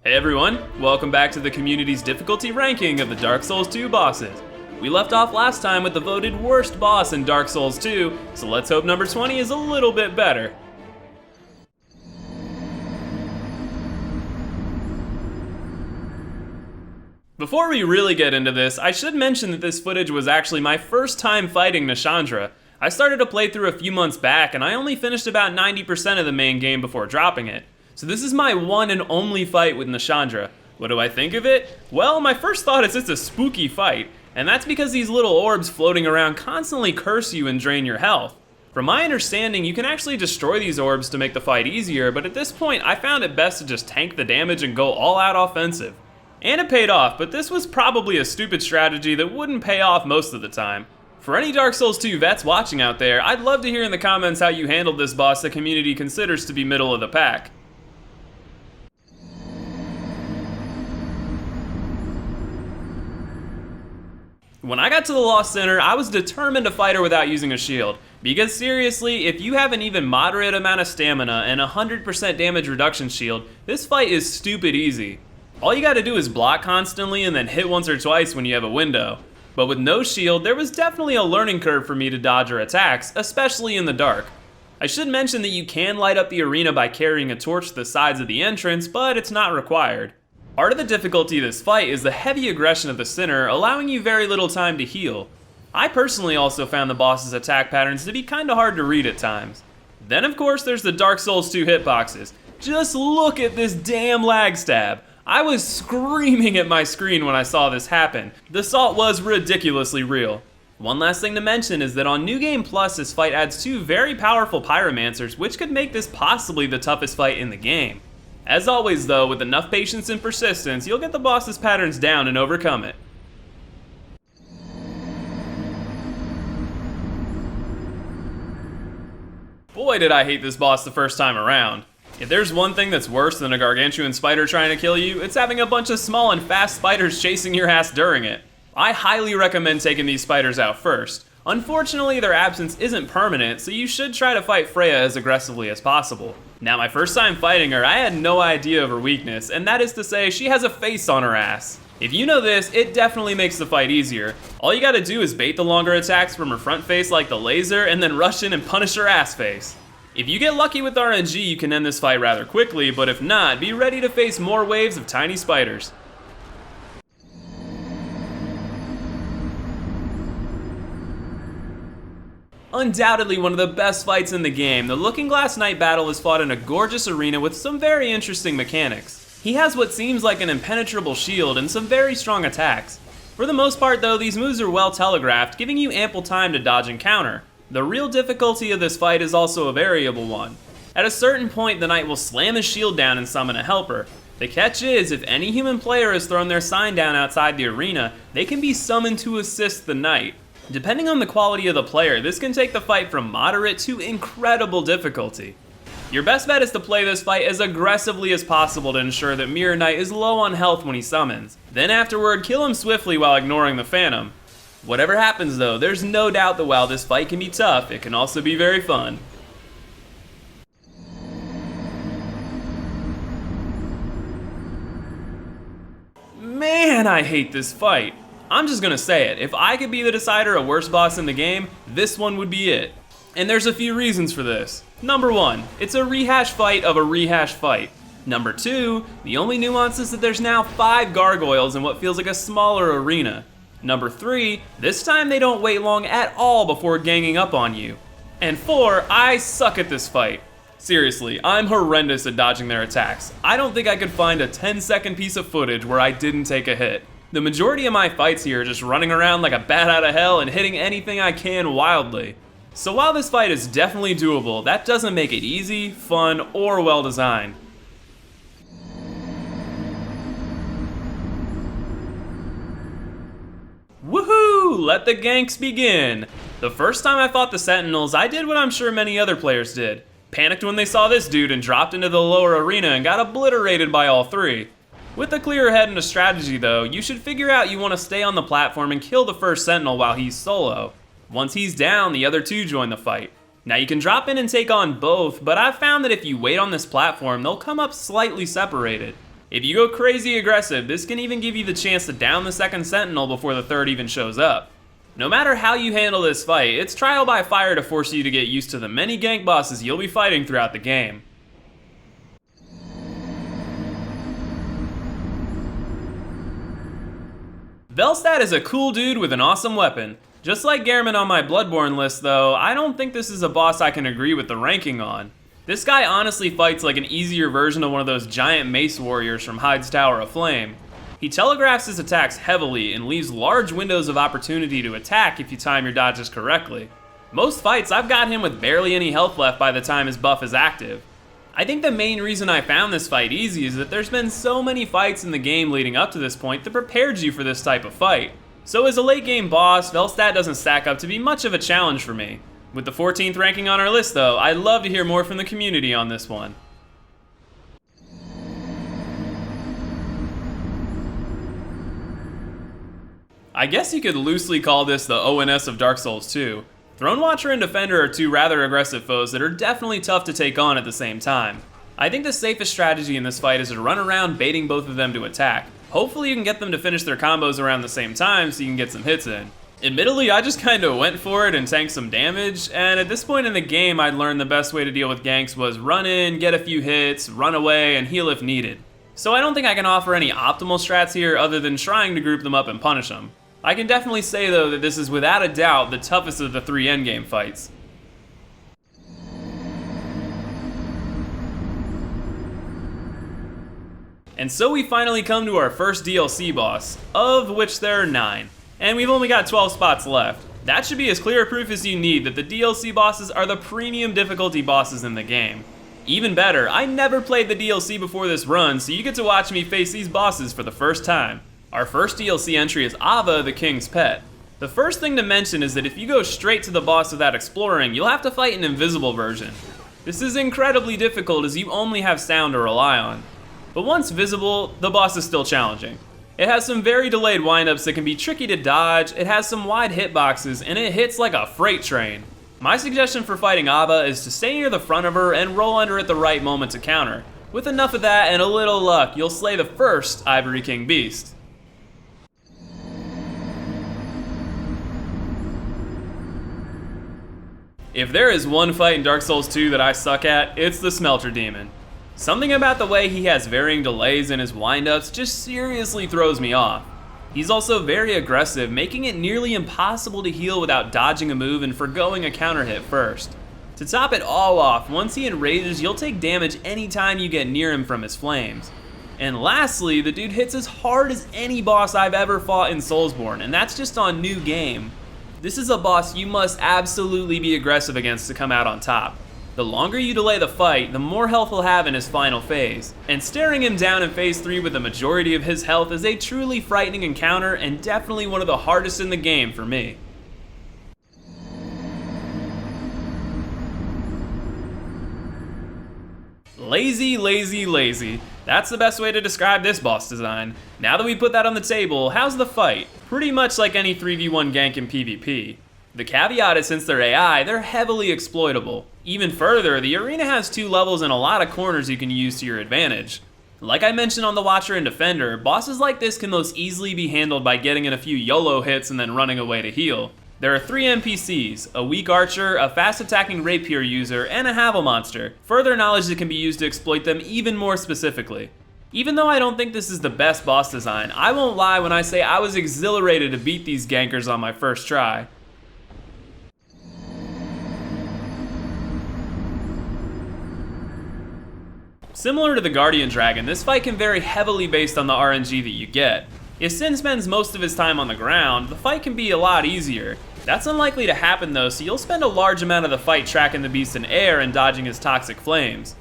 Hey everyone, welcome back to the community's difficulty ranking of the Dark Souls 2 bosses. We left off last time with the voted worst boss in Dark Souls 2, so let's hope number 20 is a little bit better. Before we really get into this, I should mention that this footage was actually my first time fighting NASHANDRA. I started a playthrough a few months back and I only finished about 90% of the main game before dropping it. So this is my one and only fight with NASHANDRA. What do I think of it? Well, my first thought is it's a spooky fight, and that's because these little orbs floating around constantly curse you and drain your health. From my understanding, you can actually destroy these orbs to make the fight easier, but at this point I found it best to just tank the damage and go all out offensive. And it paid off, but this was probably a stupid strategy that wouldn't pay off most of the time. For any Dark Souls 2 vets watching out there, I'd love to hear in the comments how you handled this boss the community considers to be middle of the pack. When I got to the Lost Center, I was determined to fight her without using a shield. Because seriously, if you have an even moderate amount of stamina and a 100% damage reduction shield, this fight is stupid easy. All you gotta do is block constantly and then hit once or twice when you have a window. But with no shield, there was definitely a learning curve for me to dodge her attacks, especially in the dark. I should mention that you can light up the arena by carrying a torch to the sides of the entrance, but it's not required. Part of the difficulty of this fight is the heavy aggression of the Sinner, allowing you very little time to heal. I personally also found the boss's attack patterns to be kinda hard to read at times. Then of course there's the Dark Souls 2 hitboxes. Just look at this damn lag stab. I was screaming at my screen when I saw this happen. The salt was ridiculously real. One last thing to mention is that on New Game Plus, this fight adds two very powerful pyromancers, which could make this possibly the toughest fight in the game. As always though, with enough patience and persistence, you'll get the boss's patterns down and overcome it. Boy did I hate this boss the first time around. If there's one thing that's worse than a gargantuan spider trying to kill you, it's having a bunch of small and fast spiders chasing your ass during it. I highly recommend taking these spiders out first. Unfortunately, their absence isn't permanent, so you should try to fight Freya as aggressively as possible. Now, my first time fighting her, I had no idea of her weakness, and that is to say, she has a face on her ass. If you know this, it definitely makes the fight easier. All you gotta do is bait the longer attacks from her front face like the laser, and then rush in and punish her ass face. If you get lucky with RNG, you can end this fight rather quickly, but if not, be ready to face more waves of tiny spiders. Undoubtedly one of the best fights in the game, the Looking Glass Knight battle is fought in a gorgeous arena with some very interesting mechanics. He has what seems like an impenetrable shield and some very strong attacks. For the most part though, these moves are well telegraphed, giving you ample time to dodge and counter. The real difficulty of this fight is also a variable one. At a certain point, the knight will slam his shield down and summon a helper. The catch is, if any human player has thrown their sign down outside the arena, they can be summoned to assist the knight. Depending on the quality of the player, this can take the fight from moderate to incredible difficulty. Your best bet is to play this fight as aggressively as possible to ensure that Mirror Knight is low on health when he summons. Then afterward, kill him swiftly while ignoring the Phantom. Whatever happens though, there's no doubt that while this fight can be tough, it can also be very fun. Man, I hate this fight. I'm just gonna say it, if I could be the decider of worst boss in the game, this one would be it. And there's a few reasons for this. Number one, it's a rehash fight of a rehash fight. Number two, the only nuance is that there's now 5 gargoyles in what feels like a smaller arena. Number three, this time they don't wait long at all before ganging up on you. And 4, I suck at this fight. Seriously, I'm horrendous at dodging their attacks. I don't think I could find a 10-second piece of footage where I didn't take a hit. The majority of my fights here are just running around like a bat out of hell and hitting anything I can wildly. So while this fight is definitely doable, that doesn't make it easy, fun, or well designed. Woohoo! Let the ganks begin! The first time I fought the Sentinels, I did what I'm sure many other players did. Panicked when they saw this dude and dropped into the lower arena and got obliterated by all 3. With a clearer head and a strategy though, you should figure out you want to stay on the platform and kill the first Sentinel while he's solo. Once he's down, the other 2 join the fight. Now you can drop in and take on both, but I've found that if you wait on this platform, they'll come up slightly separated. If you go crazy aggressive, this can even give you the chance to down the second sentinel before the third even shows up. No matter how you handle this fight, it's trial by fire to force you to get used to the many gank bosses you'll be fighting throughout the game. VELSTAT is a cool dude with an awesome weapon. Just like Gehrman on my Bloodborne list though, I don't think this is a boss I can agree with the ranking on. This guy honestly fights like an easier version of one of those giant mace warriors from Hyde's Tower of Flame. He telegraphs his attacks heavily and leaves large windows of opportunity to attack if you time your dodges correctly. Most fights I've got him with barely any health left by the time his buff is active. I think the main reason I found this fight easy is that there's been so many fights in the game leading up to this point that prepared you for this type of fight. So as a late game boss, VELSTAT doesn't stack up to be much of a challenge for me. With the 14th ranking on our list though, I'd love to hear more from the community on this one. I guess you could loosely call this the ONS of Dark Souls 2. Throne Watcher and Defender are two rather aggressive foes that are definitely tough to take on at the same time. I think the safest strategy in this fight is to run around baiting both of them to attack. Hopefully you can get them to finish their combos around the same time so you can get some hits in. Admittedly, I just kinda went for it and tanked some damage, and at this point in the game I'd learned the best way to deal with ganks was run in, get a few hits, run away, and heal if needed. So I don't think I can offer any optimal strats here other than trying to group them up and punish them. I can definitely say though that this is without a doubt the toughest of the 3 endgame fights. And so we finally come to our first DLC boss, of which there are 9. And we've only got 12 spots left. That should be as clear a proof as you need that the DLC bosses are the premium difficulty bosses in the game. Even better, I never played the DLC before this run, so you get to watch me face these bosses for the first time. Our first DLC entry is AAVA, the King's Pet. The first thing to mention is that if you go straight to the boss without exploring, you'll have to fight an invisible version. This is incredibly difficult as you only have sound to rely on. But once visible, the boss is still challenging. It has some very delayed windups that can be tricky to dodge, it has some wide hitboxes, and it hits like a freight train. My suggestion for fighting AAVA is to stay near the front of her and roll under at the right moment to counter. With enough of that and a little luck, you'll slay the first Ivory King beast. If there is one fight in Dark Souls 2 that I suck at, it's the Smelter Demon. Something about the way he has varying delays in his windups just seriously throws me off. He's also very aggressive, making it nearly impossible to heal without dodging a move and forgoing a counter hit first. To top it all off, once he enrages, you'll take damage anytime you get near him from his flames. And lastly, the dude hits as hard as any boss I've ever fought in Soulsborne, and that's just on new game. This is a boss you must absolutely be aggressive against to come out on top. The longer you delay the fight, the more health he'll have in his final phase. And staring him down in phase 3 with the majority of his health is a truly frightening encounter and definitely one of the hardest in the game for me. Lazy, lazy, lazy. That's the best way to describe this boss design. Now that we put that on the table, how's the fight? Pretty much like any 3v1 gank in PvP. The caveat is since they're AI, they're heavily exploitable. Even further, the arena has 2 levels and a lot of corners you can use to your advantage. Like I mentioned on the Watcher and Defender, bosses like this can most easily be handled by getting in a few YOLO hits and then running away to heal. There are 3 NPCs, a weak archer, a fast attacking rapier user, and a Havel monster, further knowledge that can be used to exploit them even more specifically. Even though I don't think this is the best boss design, I won't lie when I say I was exhilarated to beat these gankers on my first try. Similar to the Guardian Dragon, this fight can vary heavily based on the RNG that you get. If Sin spends most of his time on the ground, the fight can be a lot easier. That's unlikely to happen though, so you'll spend a large amount of the fight tracking the beast in air and dodging his toxic flames.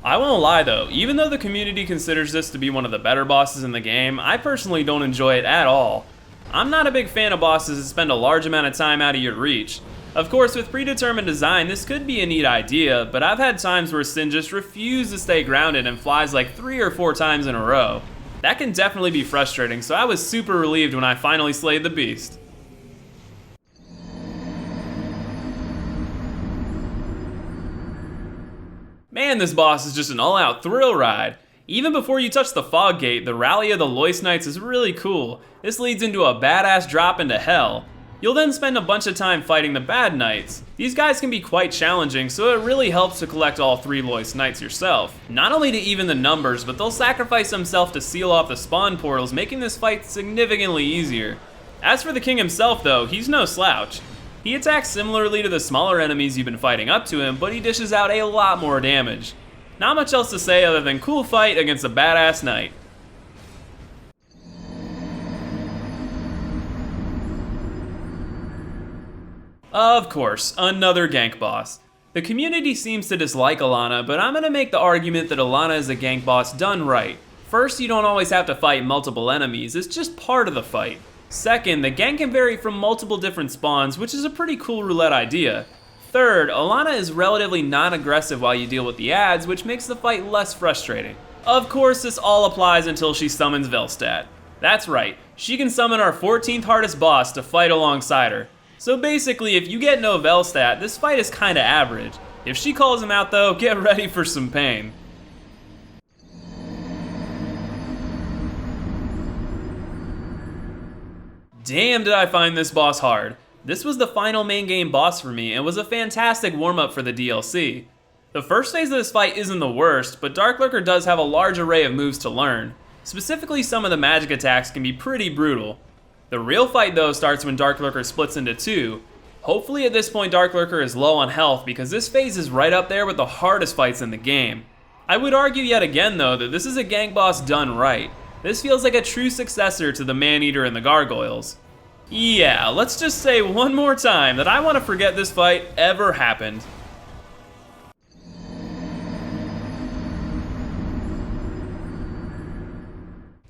I won't lie though, even though the community considers this to be one of the better bosses in the game, I personally don't enjoy it at all. I'm not a big fan of bosses that spend a large amount of time out of your reach. Of course, with predetermined design, this could be a neat idea, but I've had times where Sin just refuses to stay grounded and flies like 3 or 4 times in a row. That can definitely be frustrating, so I was super relieved when I finally slayed the beast. Man, this boss is just an all-out thrill ride. Even before you touch the fog gate, the rally of the Loist Knights is really cool. This leads into a badass drop into hell. You'll then spend a bunch of time fighting the bad knights. These guys can be quite challenging, so it really helps to collect all 3 Loist Knights yourself. Not only to even the numbers, but they'll sacrifice themselves to seal off the spawn portals, making this fight significantly easier. As for the king himself though, he's no slouch. He attacks similarly to the smaller enemies you've been fighting up to him, but he dishes out a lot more damage. Not much else to say other than cool fight against a badass knight. Of course, another gank boss. The community seems to dislike ELANA, but I'm gonna make the argument that ELANA is a gank boss done right. First, you don't always have to fight multiple enemies, it's just part of the fight. Second, the gank can vary from multiple different spawns, which is a pretty cool roulette idea. Third, ELANA is relatively non-aggressive while you deal with the ads, which makes the fight less frustrating. Of course, this all applies until she summons VELSTAT. That's right, she can summon our 14th hardest boss to fight alongside her. So basically, if you get no VELSTAT, this fight is kinda average. If she calls him out though, get ready for some pain. Damn, did I find this boss hard. This was the final main game boss for me and was a fantastic warm-up for the DLC. The first phase of this fight isn't the worst, but DARKLURKER does have a large array of moves to learn. Specifically, some of the magic attacks can be pretty brutal. The real fight though starts when DARKLURKER splits into 2. Hopefully at this point DARKLURKER is low on health because this phase is right up there with the hardest fights in the game. I would argue yet again though that this is a gank boss done right. This feels like a true successor to the Man-Eater and the Gargoyles. Yeah, let's just say one more time that I want to forget this fight ever happened.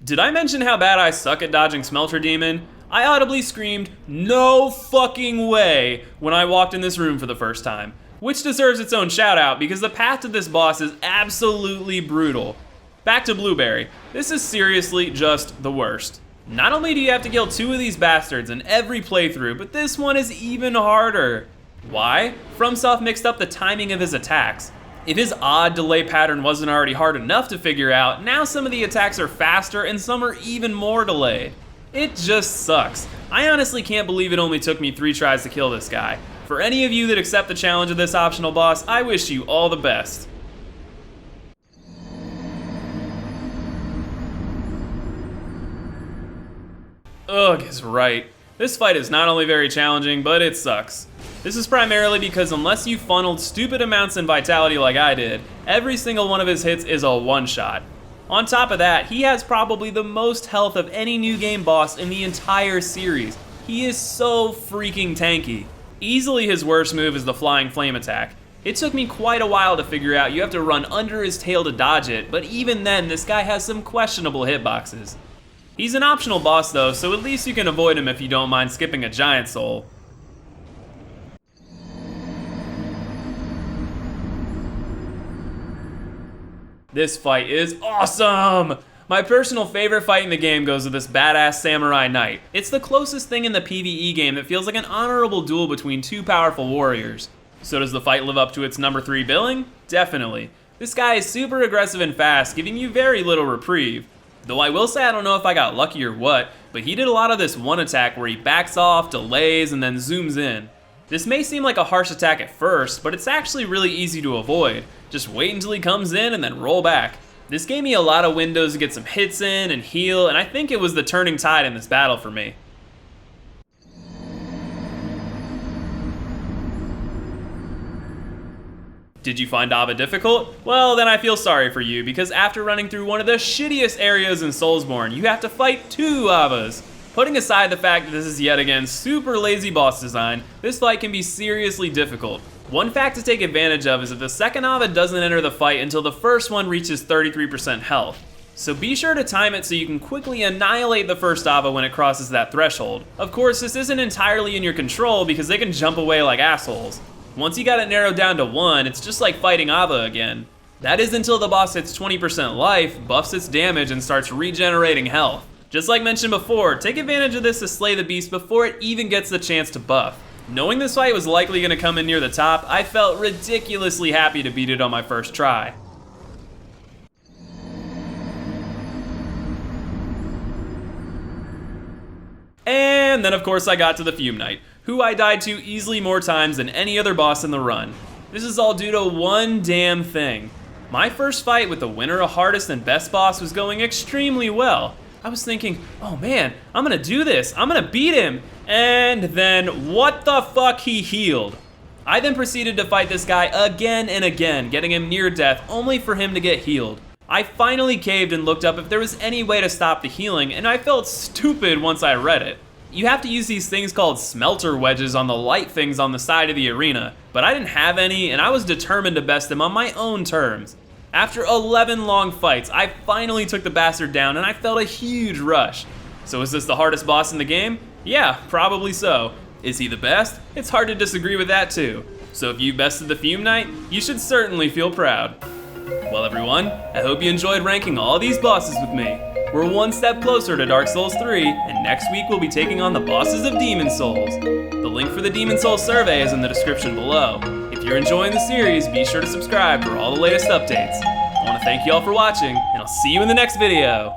Did I mention how bad I suck at dodging Smelter Demon? I audibly screamed, "No fucking way," when I walked in this room for the first time. Which deserves its own shout out because the path to this boss is absolutely brutal. Back to Blueberry. This is seriously just the worst. Not only do you have to kill 2 of these bastards in every playthrough, but this one is even harder. Why? FromSoft mixed up the timing of his attacks. If his odd delay pattern wasn't already hard enough to figure out, now some of the attacks are faster and some are even more delayed. It just sucks. I honestly can't believe it only took me 3 tries to kill this guy. For any of you that accept the challenge of this optional boss, I wish you all the best. Ugh is right. This fight is not only very challenging, but it sucks. This is primarily because unless you funneled stupid amounts in vitality like I did, every single one of his hits is a one-shot. On top of that, he has probably the most health of any new game boss in the entire series. He is so freaking tanky. Easily his worst move is the Flying Flame attack. It took me quite a while to figure out you have to run under his tail to dodge it, but even then this guy has some questionable hitboxes. He's an optional boss though, so at least you can avoid him if you don't mind skipping a giant soul. This fight is awesome! My personal favorite fight in the game goes to this badass samurai knight. It's the closest thing in the PvE game that feels like an honorable duel between 2 powerful warriors. So does the fight live up to its number 3 billing? Definitely. This guy is super aggressive and fast, giving you very little reprieve. Though I will say I don't know if I got lucky or what, but he did a lot of this one attack where he backs off, delays, and then zooms in. This may seem like a harsh attack at first, but it's actually really easy to avoid. Just wait until he comes in and then roll back. This gave me a lot of windows to get some hits in and heal, and I think it was the turning tide in this battle for me. Did you find AAVA difficult? Well, then I feel sorry for you, because after running through one of the shittiest areas in Soulsborne, you have to fight 2 AAVAs. Putting aside the fact that this is yet again super lazy boss design, this fight can be seriously difficult. One fact to take advantage of is that the second AAVA doesn't enter the fight until the first one reaches 33% health. So be sure to time it so you can quickly annihilate the first AAVA when it crosses that threshold. Of course, this isn't entirely in your control because they can jump away like assholes. Once you got it narrowed down to 1, it's just like fighting AAVA again. That is until the boss hits 20% life, buffs its damage, and starts regenerating health. Just like mentioned before, take advantage of this to slay the beast before it even gets the chance to buff. Knowing this fight was likely going to come in near the top, I felt ridiculously happy to beat it on my first try. And then of course I got to the Fume Knight, who I died to easily more times than any other boss in the run. This is all due to one damn thing. My first fight with the winner of hardest and best boss was going extremely well. I was thinking, oh man, I'm gonna do this, I'm gonna beat him. And then what the fuck, he healed. I then proceeded to fight this guy again and again, getting him near death only for him to get healed. I finally caved and looked up if there was any way to stop the healing, and I felt stupid once I read it. You have to use these things called smelter wedges on the light things on the side of the arena, but I didn't have any and I was determined to best him on my own terms. After 11 long fights, I finally took the bastard down and I felt a huge rush. So is this the hardest boss in the game? Yeah, probably so. Is he the best? It's hard to disagree with that too. So if you bested the Fume Knight, you should certainly feel proud. Well everyone, I hope you enjoyed ranking all these bosses with me. We're one step closer to Dark Souls 3, and next week we'll be taking on the bosses of Demon Souls. The link for the Demon Souls survey is in the description below. If you're enjoying the series, be sure to subscribe for all the latest updates. I want to thank you all for watching, and I'll see you in the next video.